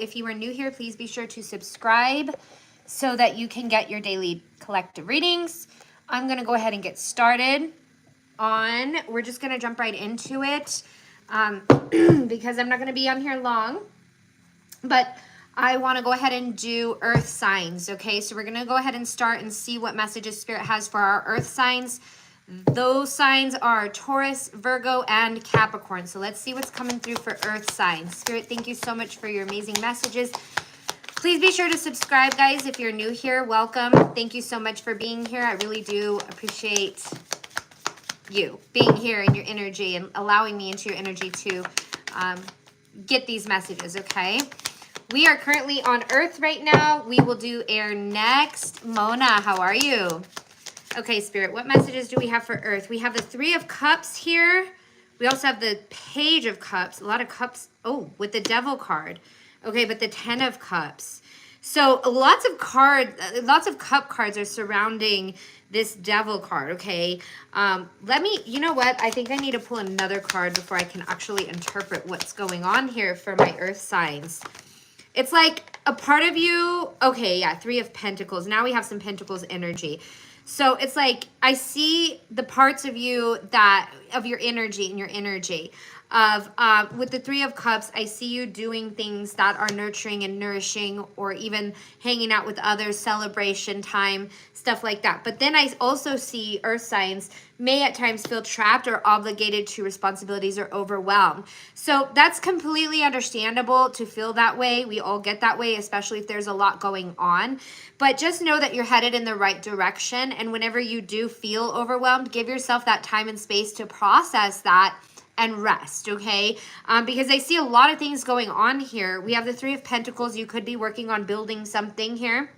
If you are new here, please be sure to subscribe so that you can get your daily collective readings. I'm going to go ahead and get started we're just going to jump right into it because I'm not going to be on here long. But I want to go ahead and do earth signs, okay? So we're going to go ahead and start and see what messages Spirit has for our earth signs. Those signs are Taurus, Virgo, and Capricorn. So let's see what's coming through for earth signs. Spirit, thank you so much for your amazing messages. Please be sure to subscribe, guys. If you're new here, welcome. Thank you so much for being here. I really do appreciate you being here in your energy and allowing me into your energy to get these messages, okay? We are currently on Earth right now. We will do air next. Mona, how are you? Okay, Spirit, what messages do we have for Earth? We have the Three of Cups here. We also have the Page of Cups. A lot of cups. Oh, with the Devil card. Okay, but the Ten of Cups. So lots of cup cards are surrounding this Devil card, okay? You know what? I think I need to pull another card before I can actually interpret what's going on here for my Earth signs. It's like a part of you, okay, yeah, Three of Pentacles. Now we have some Pentacles energy. So it's like I see the parts of you of your energy and your energy. With the Three of Cups, I see you doing things that are nurturing and nourishing, or even hanging out with others, celebration time, stuff like that. But then I also see earth signs may at times feel trapped or obligated to responsibilities or overwhelmed. So that's completely understandable to feel that way. We all get that way, especially if there's a lot going on. But just know that you're headed in the right direction. And whenever you do feel overwhelmed, give yourself that time and space to process that and rest, okay? Because I see a lot of things going on here. We have the Three of Pentacles. You could be working on building something here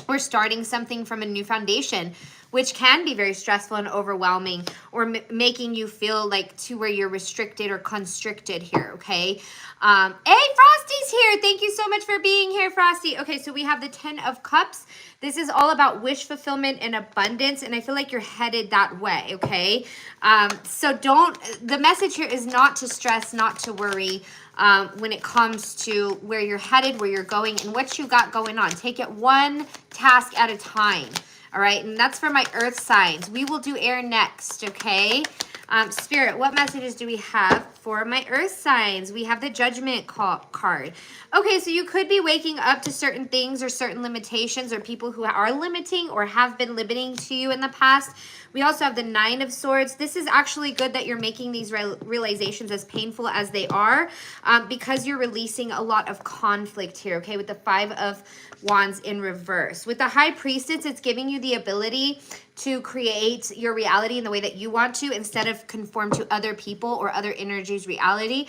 or starting something from a new foundation, which can be very stressful and overwhelming, or making you feel like to where you're restricted or constricted here, okay? Hey, Frosty's here. Thank you so much for being here, Frosty. Okay, so we have the Ten of Cups. This is all about wish fulfillment and abundance, and I feel like you're headed that way, okay? The message here is not to stress, not to worry when it comes to where you're headed, where you're going, and what you got going on. Take it one task at a time, all right? And that's for my earth signs. We will do air next, okay? Spirit, what messages do we have for my earth signs? We have the Judgment card. Okay, so you could be waking up to certain things or certain limitations, or people who are limiting or have been limiting to you in the past. We also have the Nine of Swords. This is actually good that you're making these realizations, as painful as they are, because you're releasing a lot of conflict here, okay, with the Five of Wands in reverse. With the High Priestess, it's giving you the ability to create your reality in the way that you want to, instead of conform to other people or other energies' reality.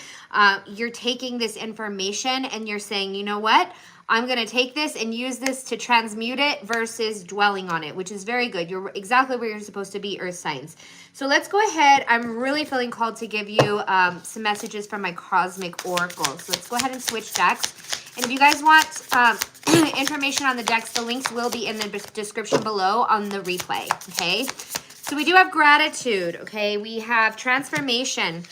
You're taking this information and you're saying, you know what? I'm going to take this and use this to transmute it versus dwelling on it, which is very good. You're exactly where you're supposed to be, earth signs. So let's go ahead. I'm really feeling called to give you some messages from my Cosmic Oracle. So let's go ahead and switch decks. And if you guys want information on the decks, the links will be in the description below on the replay, okay? So we do have gratitude, okay? We have transformation.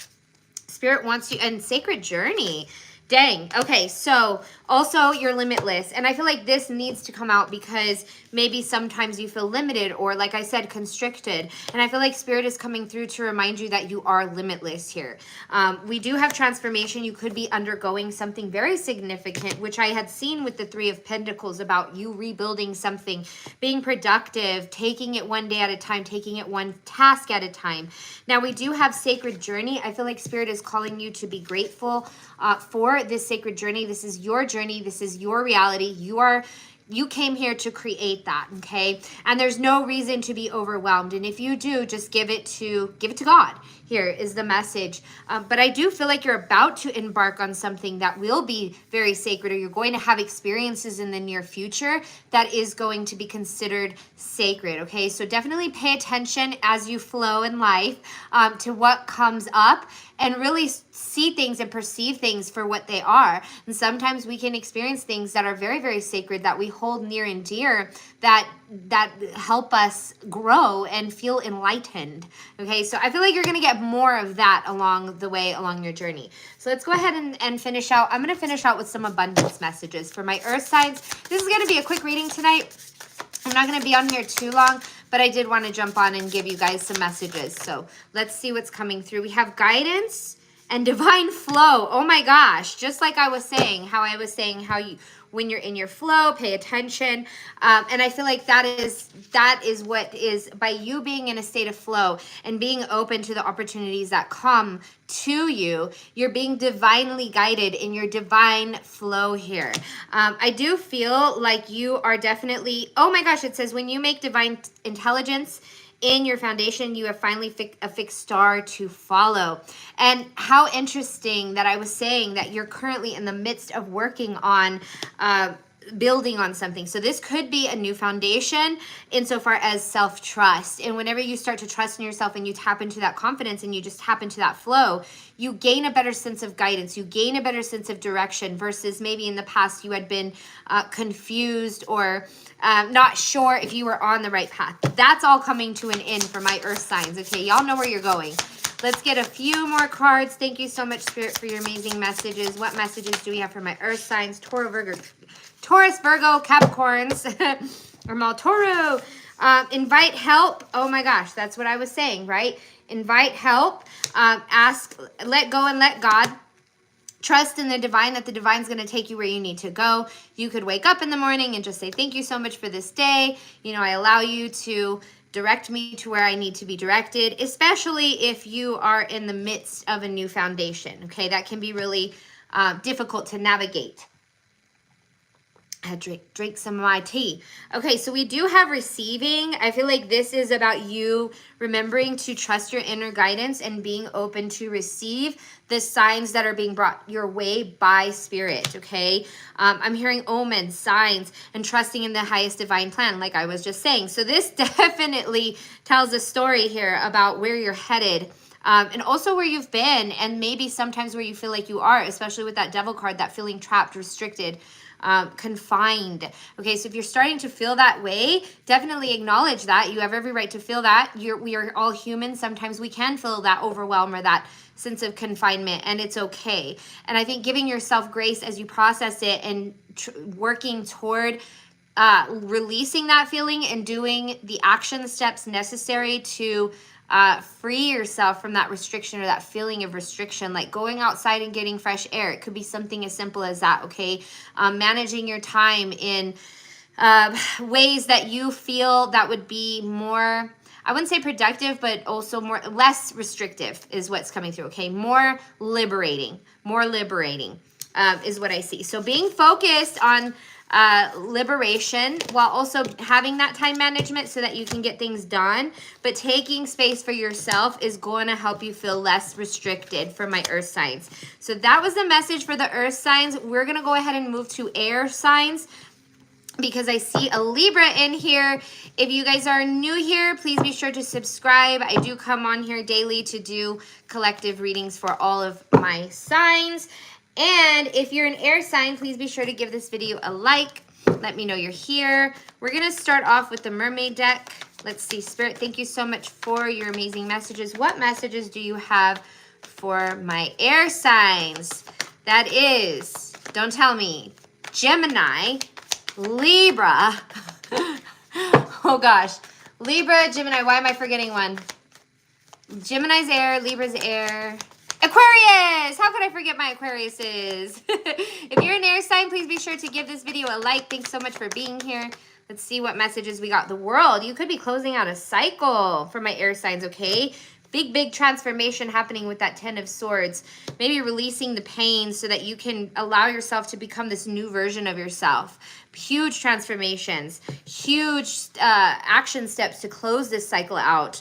Spirit wants you, and sacred journey. Dang. Okay, so also you're limitless. And I feel like this needs to come out because maybe sometimes you feel limited or, like I said, constricted. And I feel like Spirit is coming through to remind you that you are limitless here. We do have transformation. You could be undergoing something very significant, which I had seen with the Three of Pentacles, about you rebuilding something, being productive, taking it one day at a time, taking it one task at a time. Now, we do have sacred journey. I feel like Spirit is calling you to be grateful for this sacred journey. This is your journey. This is your reality. You came here to create that, okay? And there's no reason to be overwhelmed. And if you do, just give it to God. Here is the message. But I do feel like you're about to embark on something that will be very sacred, or you're going to have experiences in the near future that is going to be considered sacred, okay? So definitely pay attention as you flow in life to what comes up. and really see things and perceive things for what they are. And sometimes we can experience things that are very, very sacred that we hold near and dear, that help us grow and feel enlightened. Okay, so I feel like you're going to get more of that along the way, along your journey. So let's go ahead and finish out. I'm going to finish out with some abundance messages for my earth signs. This is going to be a quick reading tonight. I'm not going to be on here too long, but I did want to jump on and give you guys some messages. So let's see what's coming through. We have guidance and divine flow. Oh my gosh. Just like I was saying, how you, when you're in your flow, pay attention. And I feel like that is what is, by you being in a state of flow and being open to the opportunities that come to you, you're being divinely guided in your divine flow here. I do feel like you are definitely, oh my gosh, it says when you make divine intelligence in your foundation, you have finally a fixed star to follow. And how interesting that I was saying that you're currently in the midst of working on building on something. So this could be a new foundation insofar as self-trust. And whenever you start to trust in yourself and you tap into that confidence and you just tap into that flow, you gain a better sense of guidance. You gain a better sense of direction versus maybe in the past you had been confused or not sure if you were on the right path. That's all coming to an end for my earth signs. Okay, y'all know where you're going. Let's get a few more cards. Thank you so much, Spirit, for your amazing messages. What messages do we have for my earth signs? Taurus, Virgo, Capricorns, or Toro. Invite help. Oh my gosh, that's what I was saying, right? Invite help. Ask, let go and let God. Trust in the divine, that the divine's going to take you where you need to go. You could wake up in the morning and just say, thank you so much for this day. You know, I allow you to direct me to where I need to be directed, especially if you are in the midst of a new foundation. Okay, that can be really difficult to navigate. I drink some of my tea. Okay, so we do have receiving. I feel like this is about you remembering to trust your inner guidance and being open to receive the signs that are being brought your way by Spirit, okay? I'm hearing omens, signs, and trusting in the highest divine plan, like I was just saying. So this definitely tells a story here about where you're headed. And also where you've been, and maybe sometimes where you feel like you are, especially with that devil card, that feeling trapped, restricted, confined. Okay, so if you're starting to feel that way, definitely acknowledge that. You have every right to feel that. We are all human. Sometimes we can feel that overwhelm or that sense of confinement, and it's okay. And I think giving yourself grace as you process it and working toward releasing that feeling and doing the action steps necessary to free yourself from that restriction or that feeling of restriction, like going outside and getting fresh air. It could be something as simple as that, okay? Managing your time in ways that you feel that would be more, I wouldn't say productive, but also less restrictive is what's coming through, okay? More liberating is what I see. So being focused on liberation while also having that time management so that you can get things done, but taking space for yourself is going to help you feel less restricted for my earth signs. So that was the message for the earth signs. We're going to go ahead and move to air signs because I see a Libra in here. If you guys are new here, please be sure to subscribe. I do come on here daily to do collective readings for all of my signs. And if you're an air sign, please be sure to give this video a like. Let me know you're here. We're going to start off with the mermaid deck. Let's see, Spirit, thank you so much for your amazing messages. What messages do you have for my air signs? That is, don't tell me, Gemini, Libra. Oh gosh. Libra, Gemini, why am I forgetting one? Gemini's air, Libra's air. Aquarius! How could I forget my Aquariuses? If you're an air sign, please be sure to give this video a like. Thanks so much for being here. Let's see what messages we got. The world. You could be closing out a cycle for my air signs, okay? Big transformation happening with that 10 of Swords. Maybe releasing the pain so that you can allow yourself to become this new version of yourself. Huge transformations, huge action steps to close this cycle out,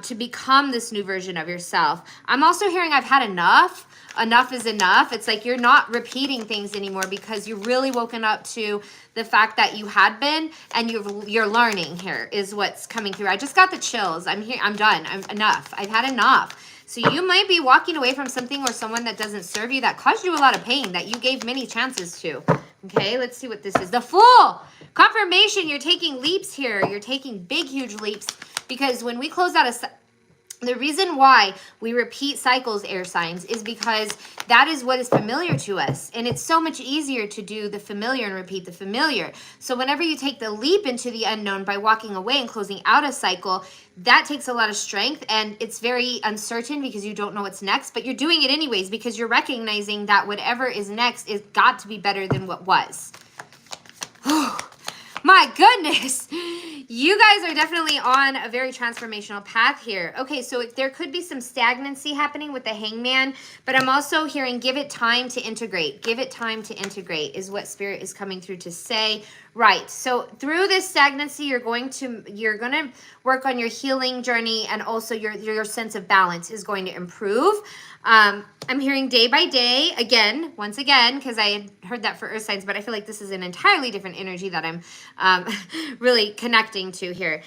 to become this new version of yourself. I'm also hearing I've had enough. Enough is enough. It's like you're not repeating things anymore because you're really woken up to the fact that you had been, and you're learning here is what's coming through. I just got the chills. I'm here. I'm done. I'm enough. I've had enough. So you might be walking away from something or someone that doesn't serve you, that caused you a lot of pain, that you gave many chances to. Okay, let's see what this is. The Fool. Confirmation, you're taking leaps here. You're taking big, huge leaps, because when we close out the reason why we repeat cycles, air signs, is because that is what is familiar to us. And it's so much easier to do the familiar and repeat the familiar. So whenever you take the leap into the unknown by walking away and closing out a cycle, that takes a lot of strength, and it's very uncertain because you don't know what's next, but you're doing it anyways because you're recognizing that whatever is next is got to be better than what was. My goodness, you guys are definitely on a very transformational path here. Okay, so there could be some stagnancy happening with the Hangman, but I'm also hearing give it time to integrate. Give it time to integrate is what Spirit is coming through to say. Right, so through this stagnancy, you're going to work on your healing journey, and also your sense of balance is going to improve. I'm hearing day by day, once again, because I had heard that for earth signs, but I feel like this is an entirely different energy that I'm really connecting to here.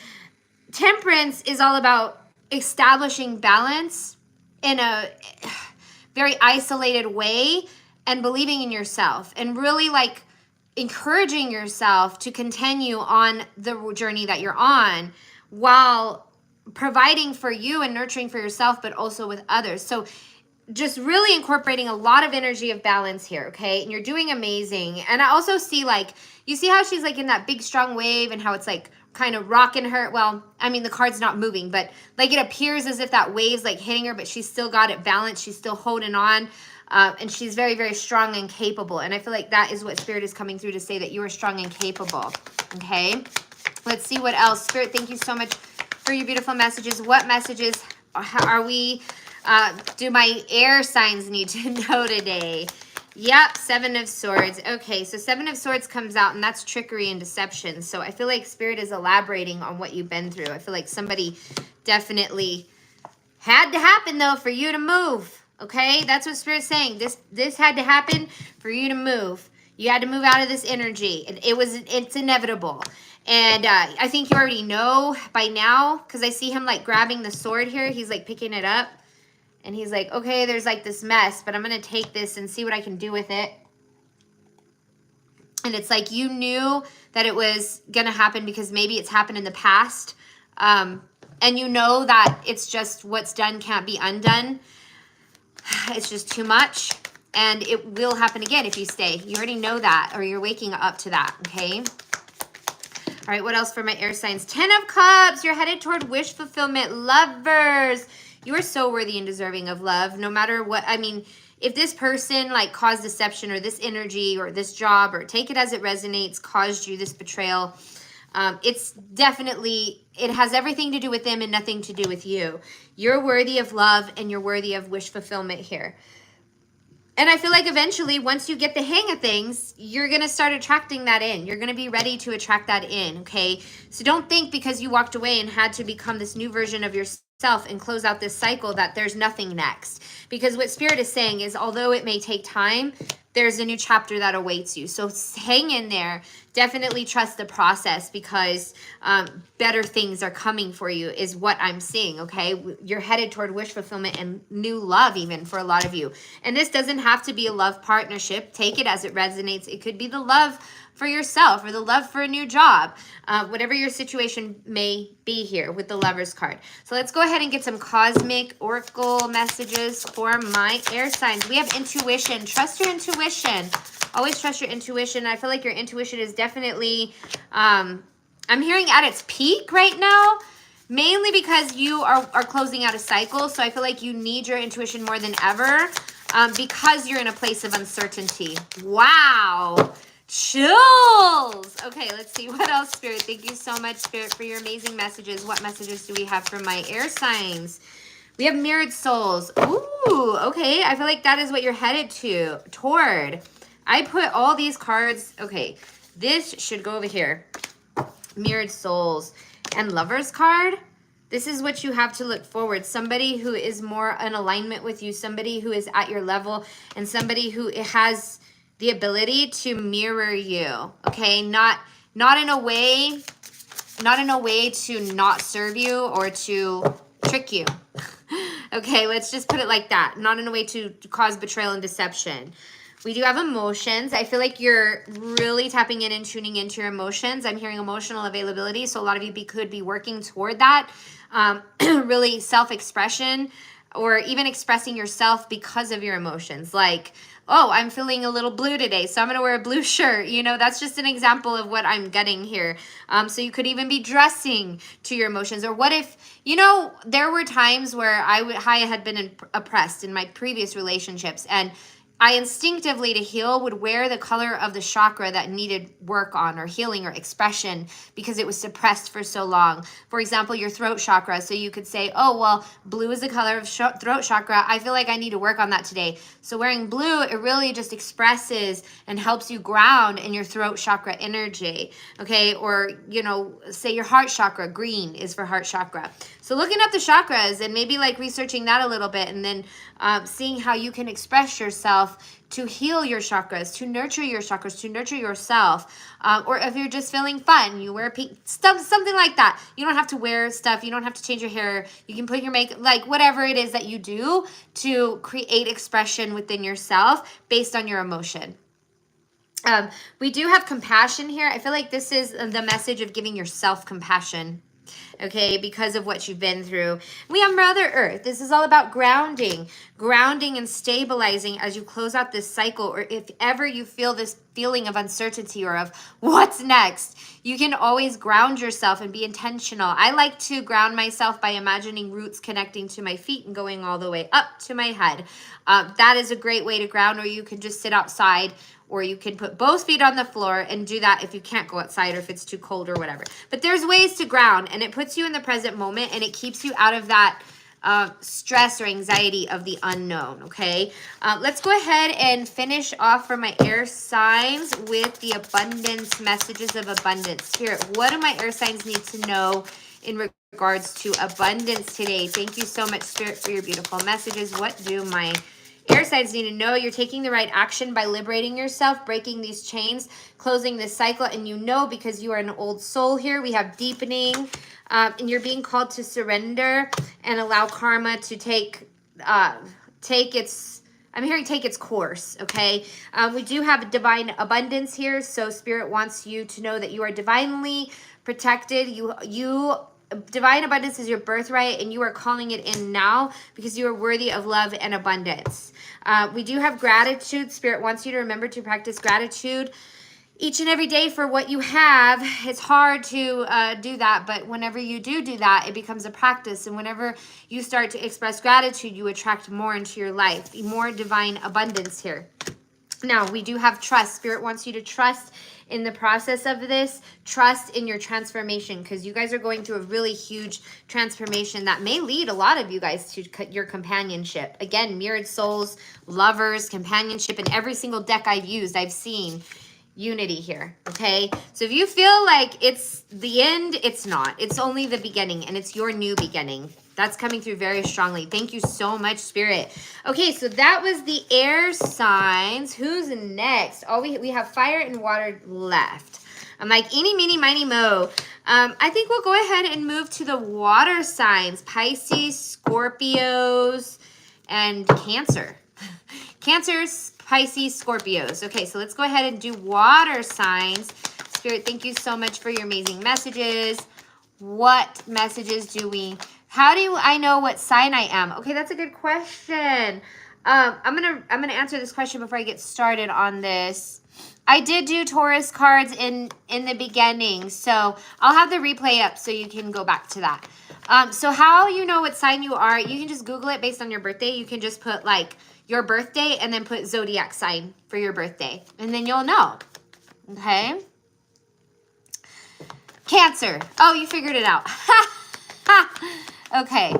Temperance is all about establishing balance in a very isolated way and believing in yourself and really like encouraging yourself to continue on the journey that you're on while providing for you and nurturing for yourself, but also with others. So just really incorporating a lot of energy of balance here, okay? And you're doing amazing. And I also see, like, you see how she's like in that big strong wave and how it's like kind of rocking her. Well, I mean, the card's not moving, but like it appears as if that wave's like hitting her, but she's still got it balanced. She's still holding on. And she's very, very strong and capable. And I feel like that is what Spirit is coming through to say, that you are strong and capable, okay? Let's see what else. Spirit, thank you so much for your beautiful messages. What messages are we... do my air signs need to know today? Yep, Seven of Swords. Okay, so Seven of Swords comes out, and that's trickery and deception. So I feel like Spirit is elaborating on what you've been through. I feel like somebody definitely had to happen, though, for you to move. Okay, that's what Spirit's saying. This had to happen for you to move. You had to move out of this energy. It's inevitable. And I think you already know by now, because I see him like grabbing the sword here. He's like picking it up. And he's like, okay, there's like this mess, but I'm going to take this and see what I can do with it. And it's like you knew that it was going to happen because maybe it's happened in the past. And you know that it's just what's done can't be undone. It's just too much. And it will happen again if you stay. You already know that, or you're waking up to that, okay? All right, what else for my air signs? 10 of Cups. You're headed toward wish fulfillment. Lovers. You are so worthy and deserving of love, no matter what. I mean, if this person like caused deception, or this energy or this job, or take it as it resonates, caused you this betrayal, it's definitely, it has everything to do with them and nothing to do with you. You're worthy of love, and you're worthy of wish fulfillment here. And I feel like eventually, once you get the hang of things, you're going to start attracting that in. You're going to be ready to attract that in, okay? So don't think because you walked away and had to become this new version of yourself and close out this cycle that there's nothing next. Because what Spirit is saying is, although it may take time, there's a new chapter that awaits you. So hang in there. Definitely trust the process, because better things are coming for you is what I'm seeing, okay? You're headed toward wish fulfillment and new love even for a lot of you. And this doesn't have to be a love partnership. Take it as it resonates. It could be the love for yourself or the love for a new job, whatever your situation may be here with the Lovers card. So let's go ahead and get some cosmic oracle messages for my air signs. We have intuition. Trust your intuition. Always trust your intuition. I feel like your intuition is definitely, I'm hearing at its peak right now, mainly because you are closing out a cycle. So I feel like you need your intuition more than ever because you're in a place of uncertainty. Wow. Chills. Okay, let's see what else, Spirit. Thank you so much, Spirit, for your amazing messages. What messages do we have for my air signs? We have mirrored souls. Ooh, okay. I feel like that is what you're headed toward. I put all these cards. Okay, this should go over here. Mirrored souls and Lovers card. This is what you have to look forward. Somebody who is more in alignment with you, somebody who is at your level, and somebody who has the ability to mirror you, okay? Not in a way to not serve you or to trick you. Okay, let's just put it like that. Not in a way to cause betrayal and deception. We do have emotions. I feel like you're really tapping in and tuning into your emotions. I'm hearing emotional availability. So a lot of you could be working toward that. Really self-expression, or even expressing yourself because of your emotions. Like, oh, I'm feeling a little blue today, so I'm going to wear a blue shirt. You know, that's just an example of what I'm getting here. So you could even be dressing to your emotions. Or what if, you know, there were times where I had been oppressed in my previous relationships, and I instinctively, to heal, would wear the color of the chakra that needed work on, or healing, or expression, because it was suppressed for so long. For example, your throat chakra. So you could say, oh, well, blue is the color of throat chakra. I feel like I need to work on that today. So wearing blue, it really just expresses and helps you ground in your throat chakra energy. Okay. Or, you know, say your heart chakra, green is for heart chakra. So looking up the chakras and maybe like researching that a little bit, and then seeing how you can express yourself to heal your chakras, to nurture your chakras, to nurture yourself. Or if you're just feeling fun, you wear pink stuff, something like that. You don't have to wear stuff. You don't have to change your hair. You can put your makeup, like whatever it is that you do to create expression within yourself based on your emotion. We do have compassion here. I feel like this is the message of giving yourself compassion. Okay, because of what you've been through. We have Mother Earth. This is all about grounding and stabilizing as you close out this cycle, or if ever you feel this feeling of uncertainty or of what's next, you can always ground yourself and be intentional. I like to ground myself by imagining roots connecting to my feet and going all the way up to my head. That is a great way to ground, or you can just sit outside, or you can put both feet on the floor and do that if you can't go outside or if it's too cold or whatever. But there's ways to ground, and it puts you in the present moment, and it keeps you out of that stress or anxiety of the unknown, okay? Let's go ahead and finish off for my air signs with the abundance, messages of abundance. Spirit, what do my air signs need to know in regards to abundance today? Thank you so much, Spirit, for your beautiful messages. What do my air signs need to know? You're taking the right action by liberating yourself, breaking these chains, closing this cycle, and you know, because you are an old soul here, we have deepening, and you're being called to surrender and allow karma to take its, I'm hearing take its course, okay? We do have divine abundance here, so Spirit wants you to know that you are divinely protected. Divine abundance is your birthright, and you are calling it in now because you are worthy of love and abundance. We do have gratitude. Spirit wants you to remember to practice gratitude each and every day for what you have. It's hard to do that, but whenever you do that, it becomes a practice. And whenever you start to express gratitude, you attract more into your life, more divine abundance here. Now, we do have trust. Spirit wants you to trust in the process of this, trust in your transformation, because you guys are going through a really huge transformation that may lead a lot of you guys to your companionship. Again, mirrored souls, lovers, companionship, and every single deck I've used, I've seen unity here, okay? So if you feel like it's the end, it's not. It's only the beginning, and it's your new beginning. That's coming through very strongly. Thank you so much, Spirit. Okay, so that was the air signs. Who's next? Oh, we have fire and water left. I'm like, eeny, meeny, miny, mo. I think we'll go ahead and move to the water signs. Pisces, Scorpios, and Cancer. Cancers, Pisces, Scorpios. Okay, so let's go ahead and do water signs. Spirit, thank you so much for your amazing messages. What messages do we... How do I know what sign I am? Okay, that's a good question. I'm gonna answer this question before I get started on this. I did do Taurus cards in the beginning, so I'll have the replay up so you can go back to that. So how you know what sign you are, you can just Google it based on your birthday. You can just put like your birthday and then put zodiac sign for your birthday, and then you'll know. Okay. Cancer. Oh, you figured it out. Okay.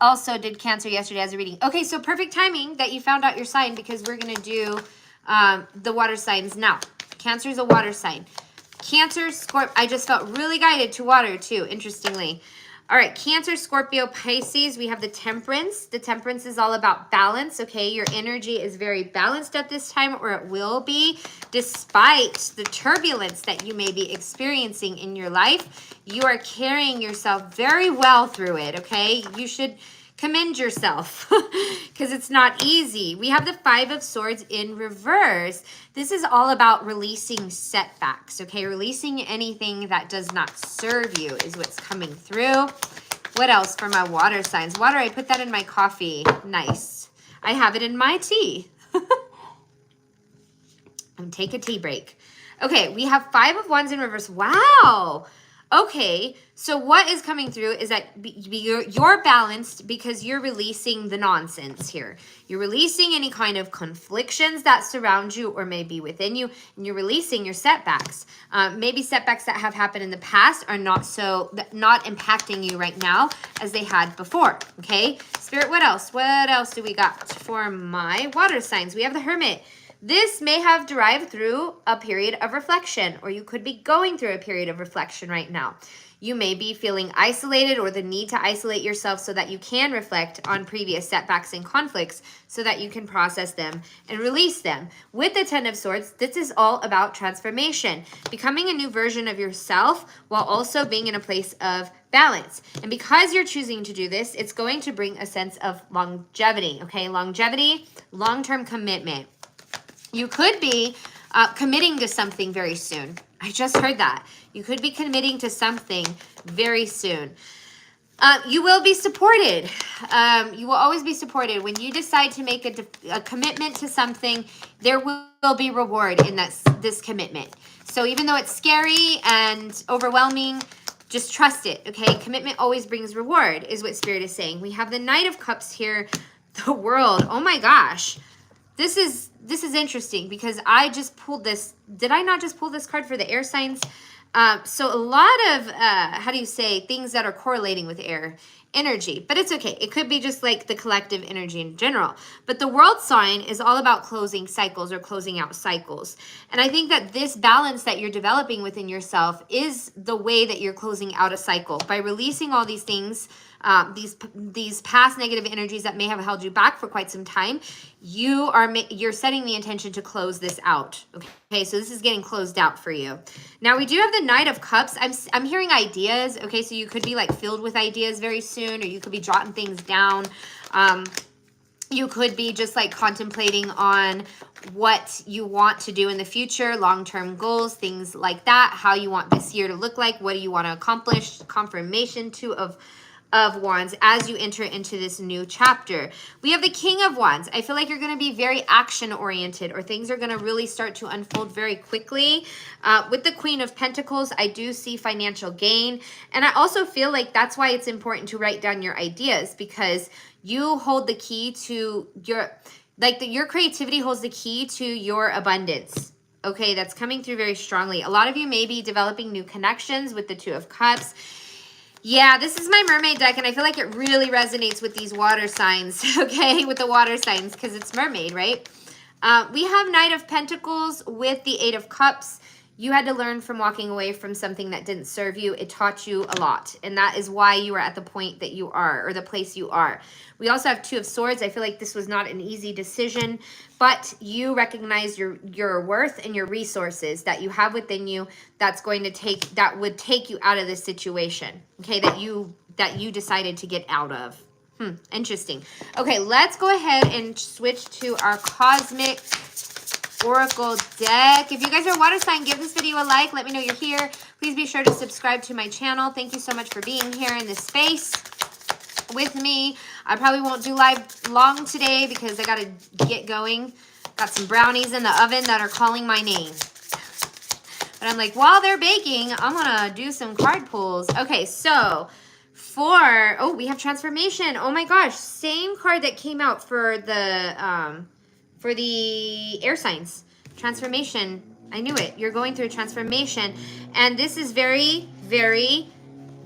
Also did Cancer yesterday as a reading. Okay, so perfect timing that you found out your sign, because we're going to do the water signs now. Cancer is a water sign. Cancer, Scorpio. I just felt really guided to water too, interestingly. All right, Cancer, Scorpio, Pisces, we have the Temperance. The Temperance is all about balance, okay? Your energy is very balanced at this time, or it will be, despite the turbulence that you may be experiencing in your life. You are carrying yourself very well through it, okay? You should commend yourself because it's not easy. We have the Five of Swords in reverse. This is all about releasing setbacks, okay? Releasing anything that does not serve you is what's coming through. What else for my water signs? Water, I put that in my coffee. Nice. I have it in my tea. And take a tea break. Okay, we have Five of Wands in reverse. Wow. Okay, so what is coming through is that you're balanced because you're releasing the nonsense here. You're releasing any kind of conflictions that surround you or may be within you, and you're releasing your setbacks. Maybe setbacks that have happened in the past are not impacting you right now as they had before, okay? Spirit, what else? What else do we got for my water signs? We have the Hermit. This may have derived through a period of reflection, or you could be going through a period of reflection right now. You may be feeling isolated or the need to isolate yourself so that you can reflect on previous setbacks and conflicts so that you can process them and release them. With the Ten of Swords, this is all about transformation, becoming a new version of yourself while also being in a place of balance. And because you're choosing to do this, it's going to bring a sense of longevity, okay? Longevity, long-term commitment. You could be committing to something very soon. I just heard that. You could be committing to something very soon. You will be supported. You will always be supported. When you decide to make a commitment to something, there will be reward in this commitment. So even though it's scary and overwhelming, just trust it, okay? Commitment always brings reward, is what Spirit is saying. We have the Knight of Cups here, the World. Oh my gosh. This is interesting because I just pulled this. Did I not just pull this card for the air signs? So a lot of, how do you say, things that are correlating with air energy. But it's okay. It could be just like the collective energy in general. But the World sign is all about closing cycles or closing out cycles. And I think that this balance that you're developing within yourself is the way that you're closing out a cycle. By releasing all these things, these past negative energies that may have held you back for quite some time, you're setting the intention to close this out. Okay, so this is getting closed out for you. Now we do have the Knight of Cups. I'm hearing ideas. Okay, so you could be like filled with ideas very soon, or you could be jotting things down. You could be just like contemplating on what you want to do in the future, long-term goals, things like that, how you want this year to look like, what do you want to accomplish, confirmation of Wands as you enter into this new chapter. We have the King of Wands. I feel like you're going to be very action-oriented, or things are going to really start to unfold very quickly. With the Queen of Pentacles, I do see financial gain. And I also feel like that's why it's important to write down your ideas, because you hold the key to your creativity holds the key to your abundance. Okay, that's coming through very strongly. A lot of you may be developing new connections with the Two of Cups. Yeah, this is my mermaid deck, and I feel like it really resonates with these water signs, okay, with the water signs, because it's mermaid, right? We have Knight of Pentacles with the Eight of Cups. You had to learn from walking away from something that didn't serve you. It taught you a lot, and that is why you are at the point that you are, or the place you are. We also have Two of Swords. I feel like this was not an easy decision, but you recognize your worth and your resources that you have within you that would take you out of this situation, okay, that you decided to get out of. Interesting. Okay, let's go ahead and switch to our Cosmic Oracle deck. If you guys are a water sign, give this video a like. Let me know you're here. Please be sure to subscribe to my channel. Thank you so much for being here in this space with me. I probably won't do live long today because I got to get going. Got some brownies in the oven that are calling my name. But I'm like, while they're baking, I'm going to do some card pulls. Okay, so we have Transformation. Oh my gosh, same card that came out for the air signs. Transformation. I knew it. You're going through a transformation. And this is very, very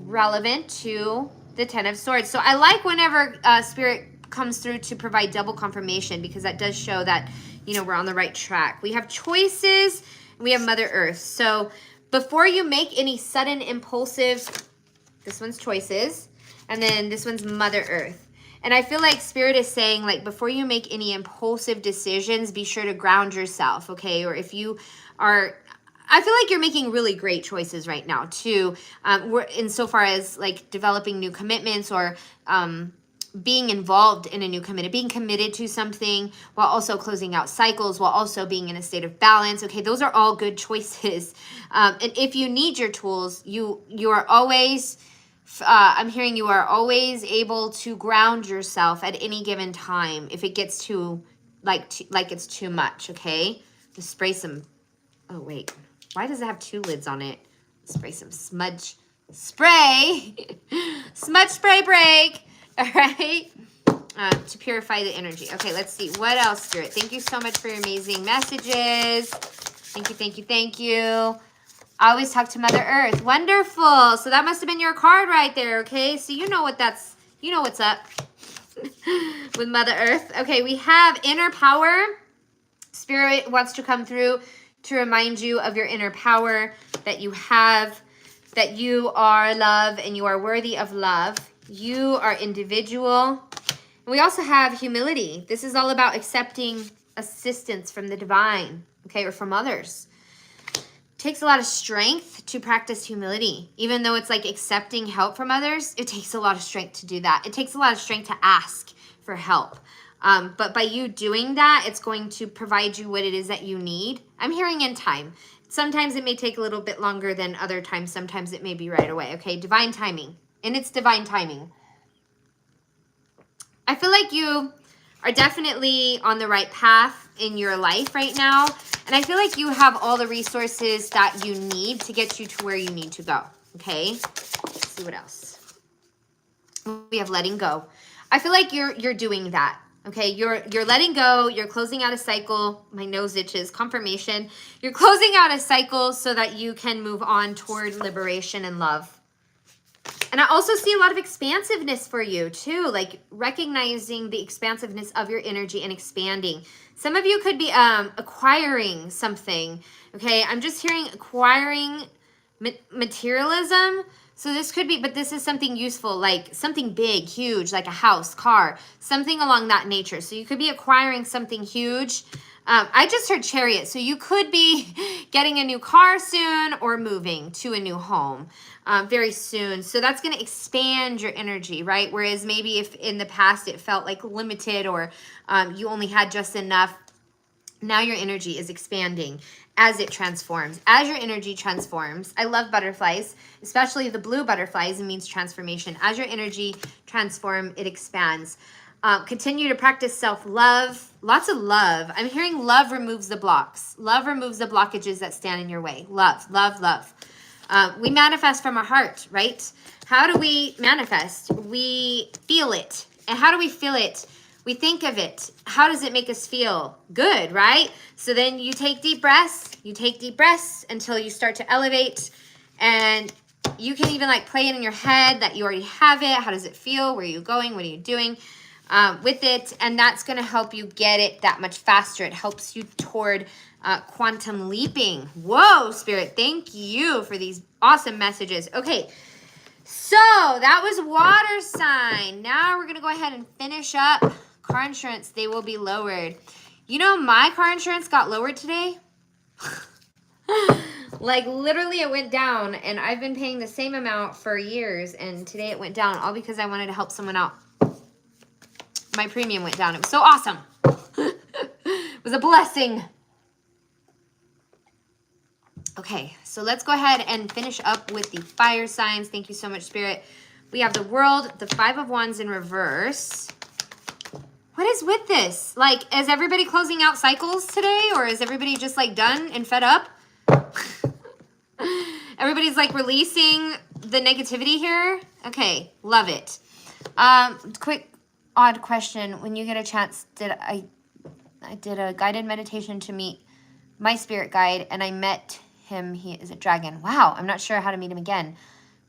relevant to the Ten of Swords. So I like whenever Spirit comes through to provide double confirmation, because that does show that, we're on the right track. We have choices, and we have Mother Earth. So before you make any sudden impulsive, this one's choices. And then this one's Mother Earth. And I feel like Spirit is saying, like, before you make any impulsive decisions, be sure to ground yourself, okay? Or if you are, I feel like you're making really great choices right now, too. We're insofar as, like, developing new commitments or being involved in a new commitment, being committed to something while also closing out cycles, while also being in a state of balance. Okay, those are all good choices. And if you need your tools, you are always, I'm hearing you are always able to ground yourself at any given time if it gets too, like it's too much, okay? Just spray some, oh wait, why does it have 2 lids on it? Spray some smudge spray, smudge spray break. All right, to purify the energy. Okay, let's see. What else, Spirit? Thank you so much for your amazing messages. Thank you, thank you, thank you. I always talk to Mother Earth. Wonderful. So that must have been your card right there, okay? So you know what that's, you know what's up with Mother Earth. Okay, we have inner power. Spirit wants to come through to remind you of your inner power that you have, that you are love and you are worthy of love. You are individual. And we also have humility. This is all about accepting assistance from the divine, okay, or from others. It takes a lot of strength to practice humility. Even though it's like accepting help from others, it takes a lot of strength to do that. It takes a lot of strength to ask for help. But by you doing that, it's going to provide you what it is that you need. I'm hearing in time. Sometimes it may take a little bit longer than other times. Sometimes it may be right away, okay? Divine timing. And it's divine timing. I feel like you are definitely on the right path in your life right now. And I feel like you have all the resources that you need to get you to where you need to go, okay? Let's see what else. We have letting go. I feel like you're doing that. Okay, you're letting go, you're closing out a cycle. My nose itches, confirmation. You're closing out a cycle so that you can move on toward liberation and love. And I also see a lot of expansiveness for you too, like recognizing the expansiveness of your energy and expanding. Some of you could be acquiring something, okay? I'm just hearing acquiring materialism. So this could be, but this is something useful, like something big, huge, like a house, car, something along that nature. So you could be acquiring something huge. I just heard chariot. So you could be getting a new car soon or moving to a new home very soon. So that's going to expand your energy, right? Whereas maybe if in the past it felt like limited or you only had just enough, now your energy is expanding as it transforms. As your energy transforms, I love butterflies, especially the blue butterflies. It means transformation. As your energy transforms, it expands. Continue to practice self-love. Lots of love. I'm hearing love removes the blocks. Love removes the blockages that stand in your way. Love, love, love. We manifest from our heart, right? How do we manifest? We feel it. And how do we feel it? We think of it. How does it make us feel? Good, right? So then you take deep breaths. You take deep breaths until you start to elevate. And you can even like play it in your head that you already have it. How does it feel? Where are you going? What are you doing with it? And that's going to help you get it that much faster. It helps you toward quantum leaping. Whoa, Spirit. Thank you for these awesome messages. Okay. So that was water sign. Now we're going to go ahead and finish up. Car insurance, they will be lowered. You know, my car insurance got lowered today. Like literally it went down and I've been paying the same amount for years and today it went down all because I wanted to help someone out. My premium went down. It was so awesome. It was a blessing. Okay, so let's go ahead and finish up with the fire signs. Thank you so much, Spirit. We have the World, the 5 of Wands in reverse. What is with this? Like, is everybody closing out cycles today? Or is everybody just like done and fed up? Everybody's like releasing the negativity here. Okay, love it. Quick, odd question. When you get a chance, I did a guided meditation to meet my spirit guide and I met him. He is a dragon. Wow, I'm not sure how to meet him again.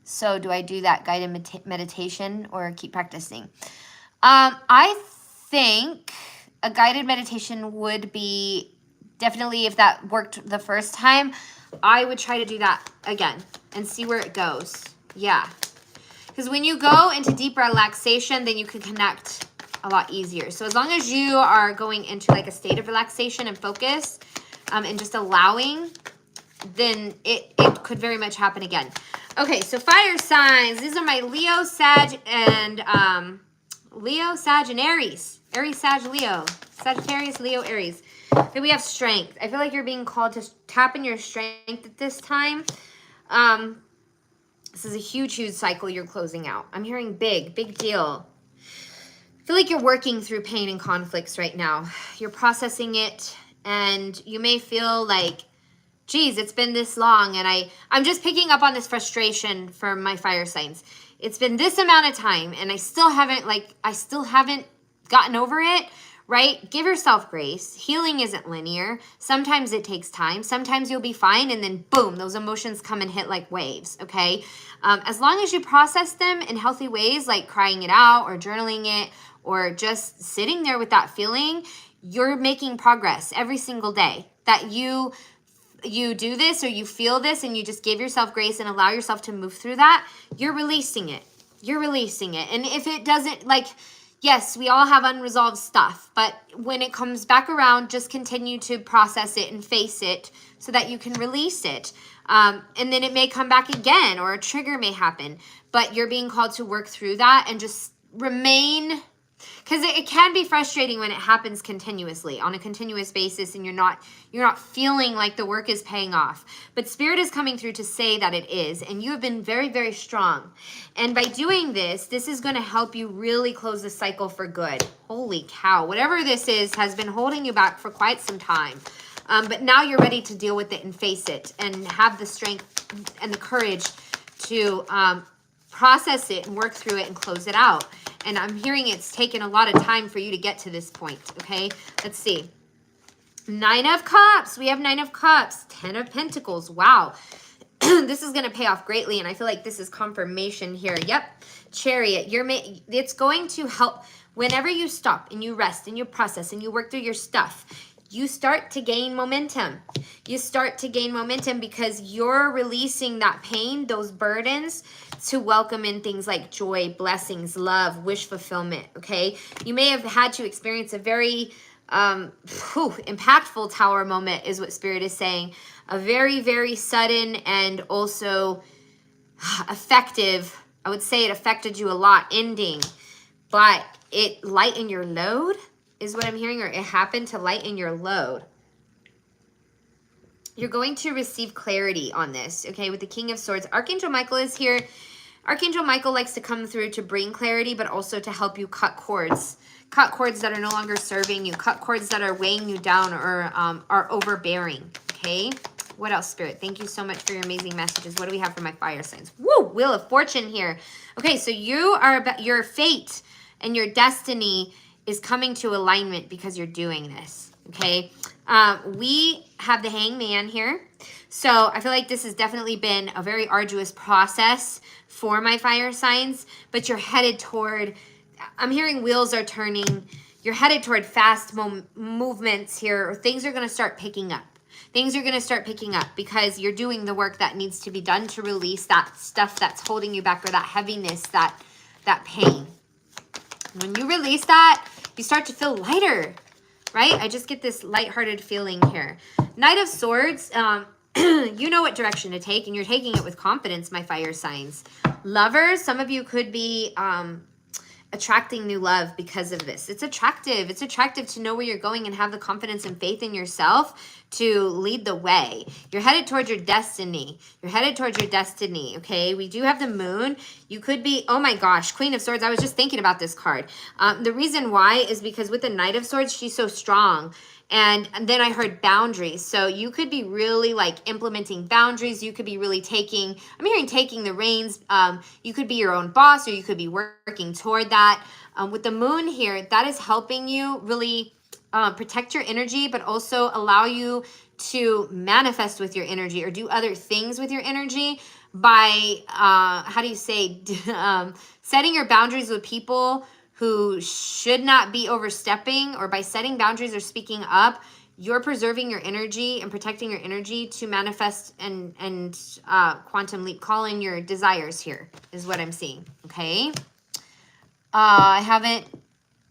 So do I do that guided meditation or keep practicing? I think a guided meditation would be definitely, if that worked the first time, I would try to do that again and see where it goes. Yeah. Because when you go into deep relaxation, then you can connect a lot easier. So as long as you are going into like a state of relaxation and focus, and just allowing, then it could very much happen again. Okay, so fire signs. These are my Leo, Sag, and Leo, Sag, and Aries. Aries, Sag, Leo. Sagittarius, Leo, Aries. Okay, we have strength. I feel like you're being called to tap in your strength at this time. This is a huge, huge cycle you're closing out. I'm hearing big deal. I feel like you're working through pain and conflicts right now. You're processing it, and you may feel like, geez, it's been this long, and I'm just picking up on this frustration for my fire signs. It's been this amount of time, and I still haven't gotten over it, right? Give yourself grace. Healing isn't linear. Sometimes it takes time. Sometimes you'll be fine, and then boom, those emotions come and hit like waves, okay? As long as you process them in healthy ways, like crying it out or journaling it or just sitting there with that feeling, you're making progress every single day. That you do this or you feel this and you just give yourself grace and allow yourself to move through that, you're releasing it. You're releasing it. And if it doesn't, like, yes, we all have unresolved stuff, but when it comes back around, just continue to process it and face it so that you can release it. And then it may come back again, or a trigger may happen, but you're being called to work through that and just remain, because it can be frustrating when it happens continuously on a continuous basis and you're not feeling like the work is paying off. But Spirit is coming through to say that it is, and you have been very, very strong. And by doing this is going to help you really close the cycle for good. Holy cow. Whatever this is has been holding you back for quite some time. But now you're ready to deal with it and face it and have the strength and the courage to process it and work through it and close it out. And I'm hearing it's taken a lot of time for you to get to this point, okay? Let's see. 9 of Cups. We have 9 of Cups. 10 of Pentacles. Wow. This is going to pay off greatly, and I feel like this is confirmation here. Yep. Chariot. It's going to help whenever you stop and you rest and you process and you work through your stuff. You start to gain momentum. You start to gain momentum because you're releasing that pain, those burdens, to welcome in things like joy, blessings, love, wish fulfillment, okay? You may have had to experience a very impactful tower moment is what Spirit is saying. A very, very sudden and also effective, I would say it affected you a lot, ending, but it lightened your load is what I'm hearing, or it happened to lighten your load. You're going to receive clarity on this, okay, with the King of Swords. Archangel Michael is here. Archangel Michael likes to come through to bring clarity, but also to help you cut cords. Cut cords that are no longer serving you. Cut cords that are weighing you down or are overbearing, okay? What else, Spirit? Thank you so much for your amazing messages. What do we have for my fire signs? Woo! Wheel of Fortune here. Okay, so your fate and your destiny is coming to alignment because you're doing this, okay? We have the Hangman here. So I feel like this has definitely been a very arduous process for my fire signs, but you're headed toward, I'm hearing wheels are turning. You're headed toward fast movements here, or things are going to start picking up. Things are going to start picking up because you're doing the work that needs to be done to release that stuff that's holding you back, or that heaviness, that pain. When you release that, you start to feel lighter, right? I just get this lighthearted feeling here. Knight of Swords, you know what direction to take, and you're taking it with confidence, my fire signs. Lovers, some of you could be attracting new love because of this. It's attractive. It's attractive to know where you're going and have the confidence and faith in yourself to lead the way. You're headed towards your destiny. You're headed towards your destiny, okay? We do have the Moon. You could be, oh my gosh, Queen of Swords. I was just thinking about this card. The reason why is because with the Knight of Swords, she's so strong. And then I heard boundaries. So you could be really like implementing boundaries. You could be really taking the reins. You could be your own boss, or you could be working toward that. With the Moon here, that is helping you really protect your energy, but also allow you to manifest with your energy or do other things with your energy by, setting your boundaries with people who should not be overstepping, or by setting boundaries or speaking up, you're preserving your energy and protecting your energy to manifest and quantum leap, call in your desires here, is what I'm seeing, okay? I haven't,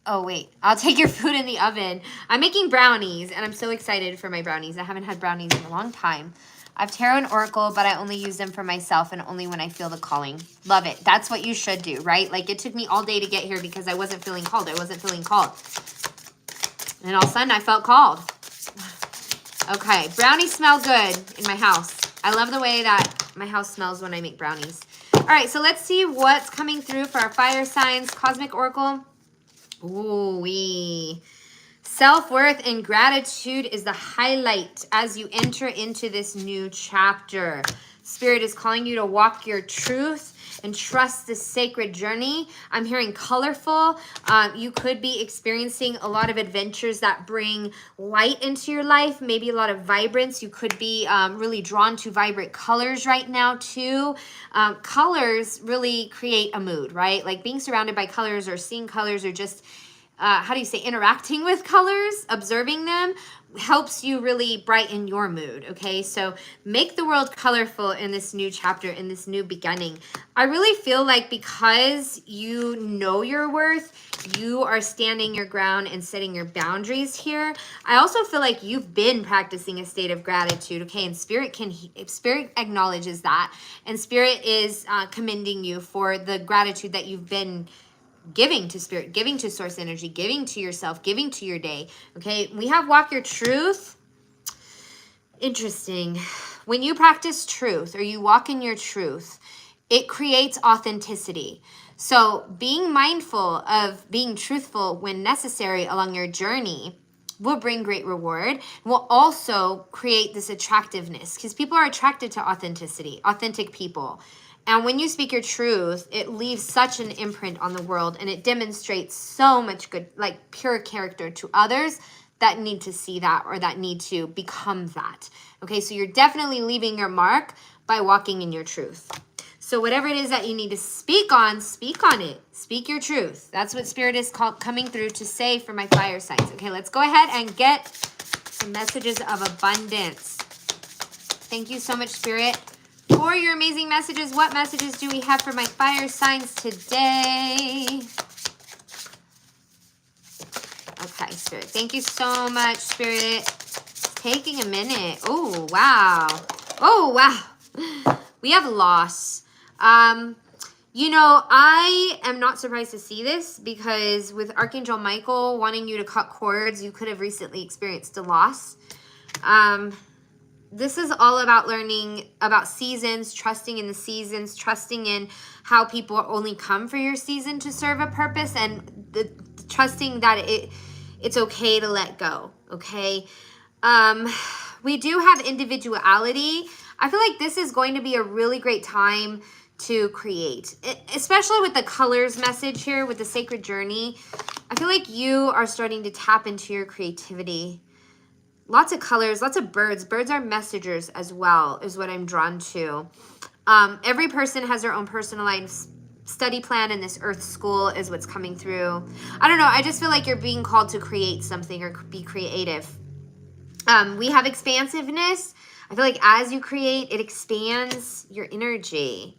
oh wait, I'll take your food in the oven. I'm making brownies, and I'm so excited for my brownies. I haven't had brownies in a long time. I have tarot and oracle, but I only use them for myself and only when I feel the calling. Love it. That's what you should do, right? Like, it took me all day to get here because I wasn't feeling called. I wasn't feeling called. And all of a sudden, I felt called. Okay, brownies smell good in my house. I love the way that my house smells when I make brownies. All right, so let's see what's coming through for our fire signs. Cosmic Oracle. Ooh-wee. Self-worth and gratitude is the highlight as you enter into this new chapter. Spirit is calling you to walk your truth and trust this sacred journey. I'm hearing colorful. You could be experiencing a lot of adventures that bring light into your life, maybe a lot of vibrance. You could be really drawn to vibrant colors right now too. Colors really create a mood, right? Like being surrounded by colors or seeing colors or just how do you say, interacting with colors, observing them, helps you really brighten your mood, okay? So make the world colorful in this new chapter, in this new beginning. I really feel like because you know your worth, you are standing your ground and setting your boundaries here. I also feel like you've been practicing a state of gratitude, okay? And Spirit acknowledges that. And Spirit is commending you for the gratitude that you've been giving to Spirit, giving to source energy, giving to yourself, giving to your day. Okay, we have walk your truth. Interesting. When you practice truth or you walk in your truth, it creates authenticity. So being mindful of being truthful when necessary along your journey will bring great reward, will also create this attractiveness because people are attracted to authenticity, authentic people. And when you speak your truth, it leaves such an imprint on the world and it demonstrates so much good, like pure character to others that need to see that or that need to become that. Okay, so you're definitely leaving your mark by walking in your truth. So whatever it is that you need to speak on it. Speak your truth. That's what Spirit is coming through to say for my fire signs. Okay, let's go ahead and get some messages of abundance. Thank you so much, Spirit, for your amazing messages. What messages do we have for my fire signs today? Okay, Spirit. Thank you so much, Spirit. It's taking a minute. Oh, wow. Oh, wow. We have loss. You know, I am not surprised to see this because with Archangel Michael wanting you to cut cords, you could have recently experienced a loss. This is all about learning about seasons, trusting in the seasons, trusting in how people only come for your season to serve a purpose, and trusting that it's okay to let go, okay? We do have individuality. I feel like this is going to be a really great time to create, especially with the colors message here with the sacred journey. I feel like you are starting to tap into your creativity. Lots of colors, lots of birds. Birds are messengers as well, is what I'm drawn to. Every person has their own personalized study plan, and this Earth School is what's coming through. I don't know. I just feel like you're being called to create something or be creative. We have expansiveness. I feel like as you create, it expands your energy.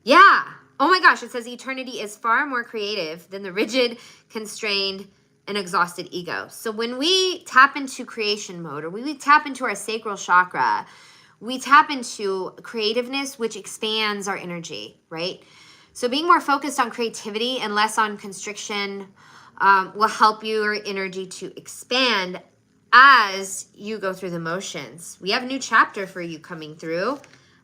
Yeah. Oh my gosh. It says eternity is far more creative than the rigid, constrained, and exhausted ego. So when we tap into creation mode, or we tap into our sacral chakra, we tap into creativeness, which expands our energy, right? So being more focused on creativity and less on constriction will help your energy to expand as you go through the motions. We have a new chapter for you coming through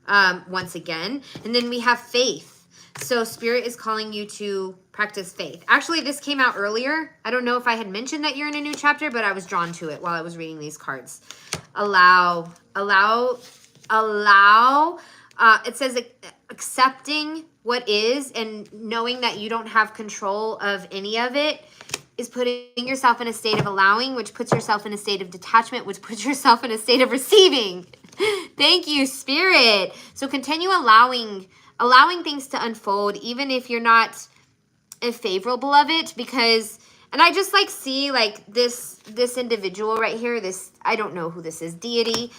once again. And then we have faith. So Spirit is calling you to practice faith. Actually, this came out earlier. I don't know if I had mentioned that you're in a new chapter, but I was drawn to it while I was reading these cards. Allow. It says accepting what is and knowing that you don't have control of any of it is putting yourself in a state of allowing, which puts yourself in a state of detachment, which puts yourself in a state of receiving. Thank you, Spirit. So continue allowing things to unfold, even if you're not favorable of it, because And I just like see like this individual right here, this, I don't know who this is, deity,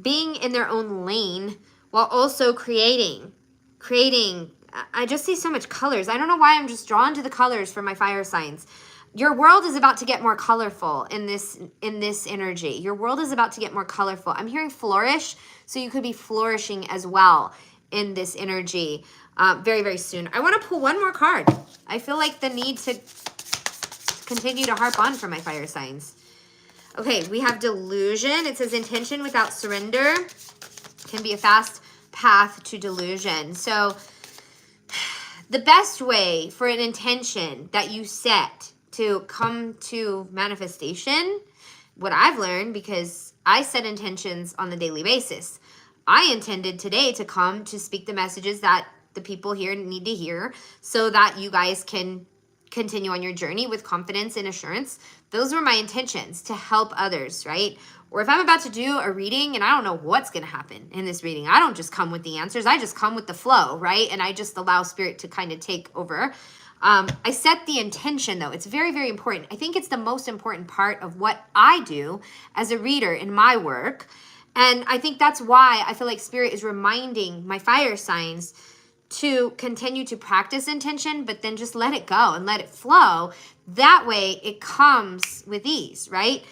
being in their own lane while also creating. I just see so much colors. I don't know why I'm just drawn to the colors for my fire signs. Your world is about to get more colorful in this energy. Your world is about to get more colorful. I'm hearing flourish, so you could be flourishing as well in this energy very, very soon. I want to pull one more card. I feel like the need to continue to harp on for my fire signs. Okay, we have delusion. It says intention without surrender can be a fast path to delusion. So the best way for an intention that you set to come to manifestation, what I've learned, because I set intentions on the daily basis. I intended today to come to speak the messages that the people here need to hear so that you guys can continue on your journey with confidence and assurance. Those were my intentions, to help others, right? Or if I'm about to do a reading and I don't know what's going to happen in this reading, I don't just come with the answers. I just come with the flow, right? And I just allow spirit to kind of take over. I set the intention, though. It's very, very important. I think it's the most important part of what I do as a reader in my work. And I think that's why I feel like spirit is reminding my fire signs to continue to practice intention, but then just let it go and let it flow. That way it comes with ease, right?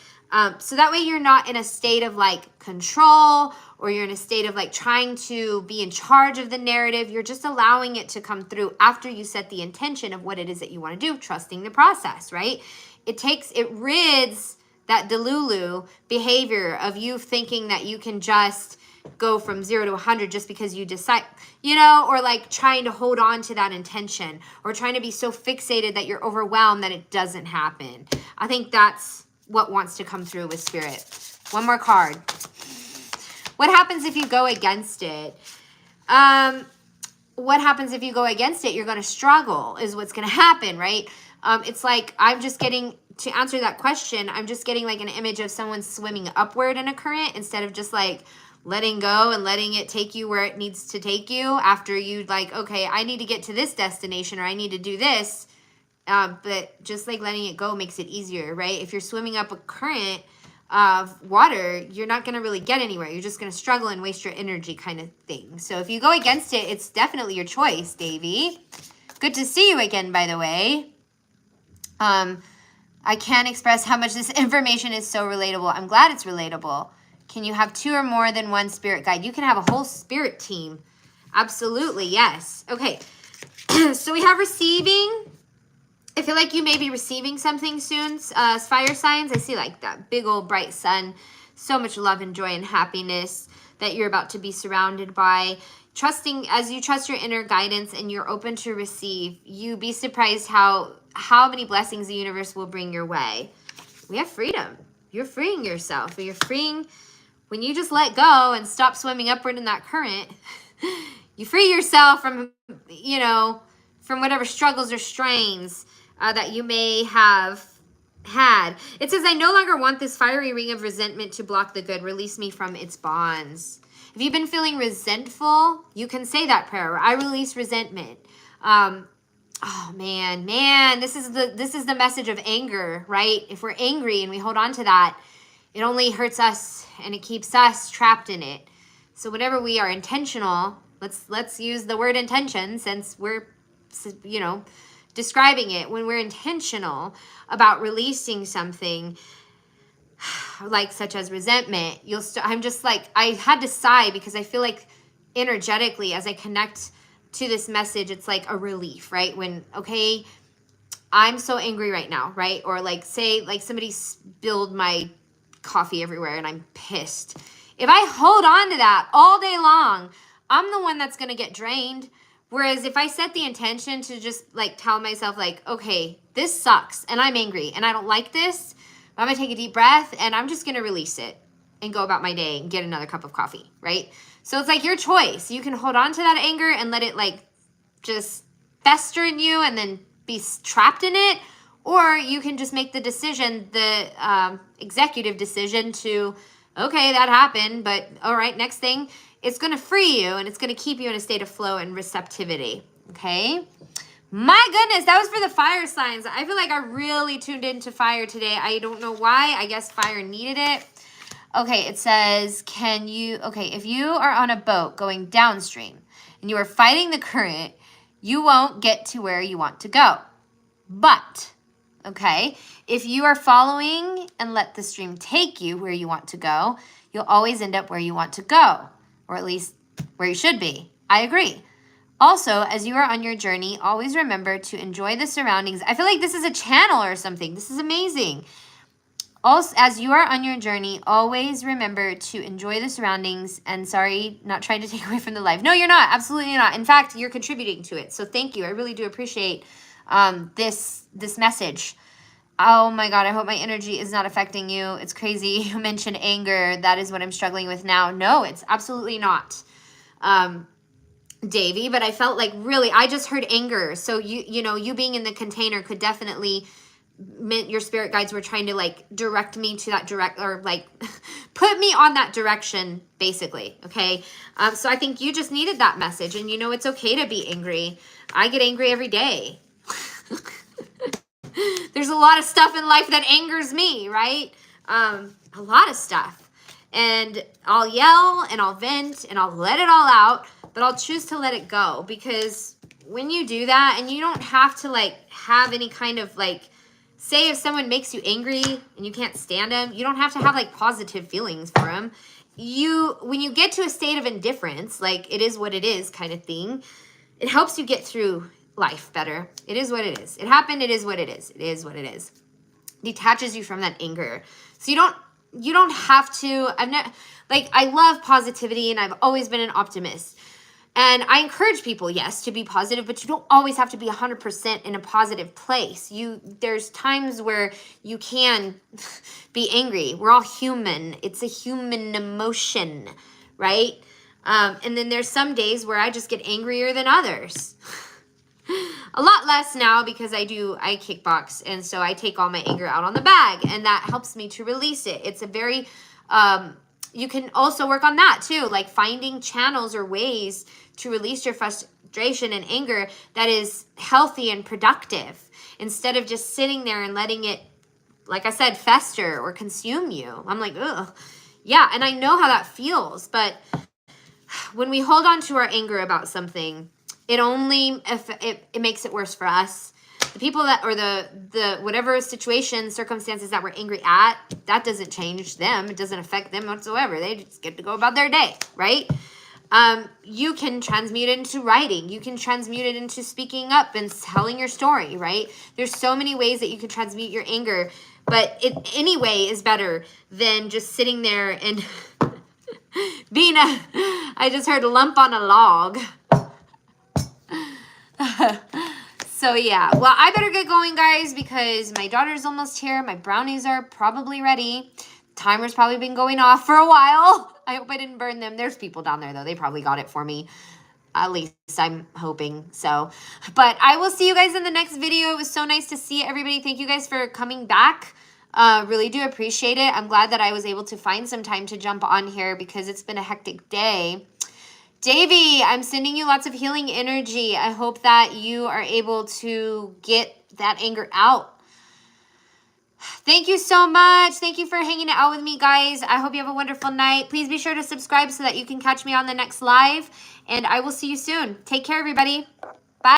So that way you're not in a state of like control, or you're in a state of like trying to be in charge of the narrative. You're just allowing it to come through after you set the intention of what it is that you want to do, trusting the process, right? It rids that delulu behavior of you thinking that you can just go from 0 to 100 just because you decide, or like trying to hold on to that intention, or trying to be so fixated that you're overwhelmed that it doesn't happen. I think that's what wants to come through with spirit. One more card. What happens if you go against it? What happens if you go against it? You're going to struggle is what's going to happen, right? It's like, I'm just getting, to answer that question, I'm just getting like an image of someone swimming upward in a current instead of just like letting go and letting it take you where it needs to take you after you like, okay, I need to get to this destination, or I need to do this. But just like letting it go makes it easier, right? If you're swimming up a current of water, you're not going to really get anywhere. You're just going to struggle and waste your energy, kind of thing. So if you go against it, it's definitely your choice, Davy. Good to see you again, by the way. I can't express how much this information is so relatable. I'm glad it's relatable. Can you have 2 or more than 1 spirit guide? You can have a whole spirit team. Absolutely, yes. Okay, so we have receiving. I feel like you may be receiving something soon, fire signs. I see like that big old bright sun. So much love and joy and happiness that you're about to be surrounded by. Trusting, as you trust your inner guidance and you're open to receive, you be surprised how many blessings the universe will bring your way. We have freedom. You're freeing yourself. You're freeing, when you just let go and stop swimming upward in that current, you free yourself from, from whatever struggles or strains that you may have had. It says, I no longer want this fiery ring of resentment to block the good. Release me from its bonds. If you've been feeling resentful, you can say that prayer. I release resentment. Oh man, this is the message of anger, right? If we're angry and we hold on to that, it only hurts us and it keeps us trapped in it. So whenever we are intentional, let's use the word intention, since we're, describing it. When we're intentional about releasing something, like such as resentment, I'm just like, I had to sigh because I feel like energetically as I connect to this message, it's like a relief, right? When, okay, I'm so angry right now, right? Or like, say like somebody spilled my coffee everywhere and I'm pissed. If I hold on to that all day long, I'm the one that's going to get drained. Whereas if I set the intention to just like tell myself like, okay, this sucks and I'm angry and I don't like this, I'm going to take a deep breath and I'm just going to release it and go about my day and get another cup of coffee, right? So it's like your choice. You can hold on to that anger and let it like just fester in you and then be trapped in it. Or you can just make the decision, the executive decision to, okay, that happened, but all right, next thing, it's going to free you and it's going to keep you in a state of flow and receptivity, okay? My goodness, that was for the fire signs. I feel like I really tuned into fire today. I don't know why. I guess fire needed it. Okay, it says, if you are on a boat going downstream and you are fighting the current, you won't get to where you want to go. But, okay, if you are following and let the stream take you where you want to go, you'll always end up where you want to go, or at least where you should be. I agree. Also, as you are on your journey, always remember to enjoy the surroundings. I feel like this is a channel or something. This is amazing. Also, as you are on your journey, always remember to enjoy the surroundings. And sorry, not trying to take away from the live. No, you're not. Absolutely not. In fact, you're contributing to it. So thank you. I really do appreciate this message. Oh my God, I hope my energy is not affecting you. It's crazy. You mentioned anger. That is what I'm struggling with now. No, it's absolutely not. Davy, but I felt like really, I just heard anger. So you being in the container could definitely meant your spirit guides were trying to like direct me to that or like put me on that direction, basically. Okay. So I think you just needed that message, and it's okay to be angry. I get angry every day. There's a lot of stuff in life that angers me, right? A lot of stuff. And I'll yell and I'll vent and I'll let it all out, but I'll choose to let it go, because when you do that, and you don't have to like have any kind of like, say if someone makes you angry and you can't stand them, you don't have to have like positive feelings for them. When you get to a state of indifference, like it is what it is kind of thing, it helps you get through life better. It is what it is. It happened. It is what it is. It is what it is. Detaches you from that anger. So you don't have to, I love positivity, and I've always been an optimist. And I encourage people, yes, to be positive, but you don't always have to be 100% in a positive place. There's times where you can be angry. We're all human. It's a human emotion, right? And then there's some days where I just get angrier than others. A lot less now, because I kickbox, and so I take all my anger out on the bag, and that helps me to release it. It's a very, you can also work on that too, like finding channels or ways to release your frustration and anger that is healthy and productive, instead of just sitting there and letting it, like I said, fester or consume you. I'm like, ugh. Yeah, and I know how that feels, but when we hold on to our anger about something, it makes it worse for us. The people that, or the whatever situation, circumstances that we're angry at, that doesn't change them. It doesn't affect them whatsoever. They just get to go about their day, right? You can transmute it into writing. You can transmute it into speaking up and telling your story, right? There's so many ways that you can transmute your anger, but any way is better than just sitting there and being I just heard a lump on a log. So yeah, well, I better get going, guys, because my daughter's almost here. My brownies are probably ready. Timer's probably been going off for a while. I hope I didn't burn them. There's people down there, though. They probably got it for me. At least I'm hoping so. But I will see you guys in the next video. It was so nice to see everybody. Thank you guys for coming back. Really do appreciate it. I'm glad that I was able to find some time to jump on here, because it's been a hectic day. Davy, I'm sending you lots of healing energy. I hope that you are able to get that anger out. Thank you so much. Thank you for hanging out with me, guys. I hope you have a wonderful night. Please be sure to subscribe so that you can catch me on the next live. And I will see you soon. Take care, everybody.